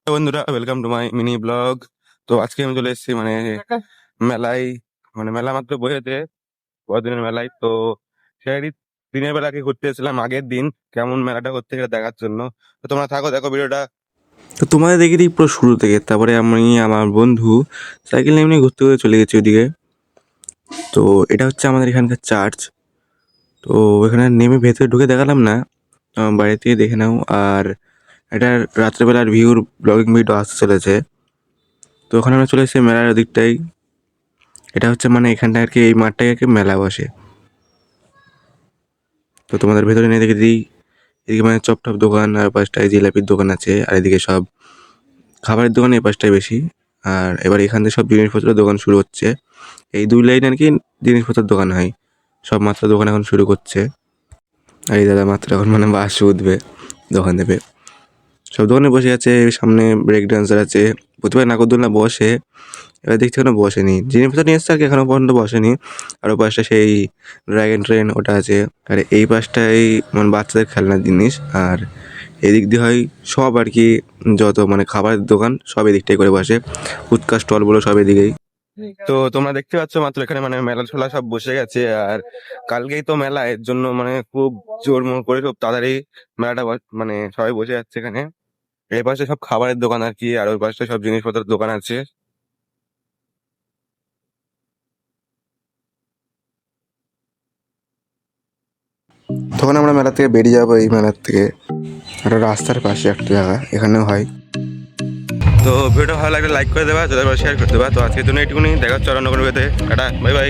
বন্ধুরা, welcome to my mini blog. তো আজকে আমি চলে এসেছি মেলায়, মেলা মাত্র বইয়েছে বড়দিনের মেলায়। তো সেই দিনের বেলাকে ঘুরতে এসেছিলাম আগের দিন কেমন মেলাটা করতে সেটা দেখার জন্য। তো তোমরা থাকো, দেখো ভিডিওটা। তো তোমাদের দেখে দিই পুরো শুরু থেকে, তারপরে আমি আমার বন্ধু সাইকেল নিয়ে এমনি ঘুরতে ঘুরতে চলে গেছি ওদিকে। তো এটা হচ্ছে আমাদের এখানকার চার্চ। তো এখানে নেমে ভেতরে ঢুকে দেখালাম না, বাইরে থেকে দেখে নাও। আর এটা রাত্রেবেলার ভিউর ব্লগিং ভিডিও আসতে চলেছে। তো ওখানে আমরা চলে এসেছি মেলার ওদিকটাই। এটা হচ্ছে এখানটায় আর কি, এই মাঠটায় আর কি মেলা বসে। তো তোমাদের ভেতরে নিয়ে দেখে দিই, এদিকে চপ টপ দোকান, আর পাশটায় জিলাপির দোকান আছে, আর এদিকে সব খাবারের দোকান এই পাশটায় বেশি। আর এবার এখান থেকে সব জিনিসপত্রের দোকান শুরু হচ্ছে। এই দুই লাইন আর কি জিনিসপত্রের দোকান হয়, সব মাত্র দোকান এখন শুরু করছে। আর এই দাদা মাত্র এখন বাস উঠবে, দোকান দেবে। সব দোকানে বসে আছে, সামনে ব্রেক ডান্সার আছে, প্রতিবার নাগরদোলনা বসে। এবার দেখছি এখনো বসেনি, জিনিসপত্র নিয়ে এসছে আর কি, এখনো পর্যন্ত বসেনি। আর ওই পাশটা সেই ড্রাগন ট্রেন ওটা আছে। আর এই পাশটাই বাচ্চাদের খেলনার জিনিস। আর এদিক দিয়ে হয় সব আর কি, যত খাবারের দোকান সব এদিকটাই করে বসে, ফুচকা স্টলগুলো সব এদিকেই। তো তোমরা দেখতে পাচ্ছ মাত্র এখানে মেলা ঠোলা সব বসে গেছে। আর কালকেই তো মেলা, এর জন্য খুব জোরমোর করে খুব তাড়াতাড়ি মেলাটা সবাই বসে যাচ্ছে এখানে। এই পাশে সব খাবারের দোকান আর কি, আর ওই পাশে সব জিনিসপত্রের দোকান আছে। তখন আমরা মেলা থেকে বেরিয়ে যাবো, এই মেলার থেকে। আর রাস্তার পাশে একটা জায়গা, এখানেও হয়। তো ভিডিওটা ভালো লাগলে লাইক করে দেবা, যদি শেয়ার করে দেবা। তো আজকের জন্য এইটুকুনি, দেখা হচ্ছে অন্য কোনো ভিডিওতে। Tata, bye bye.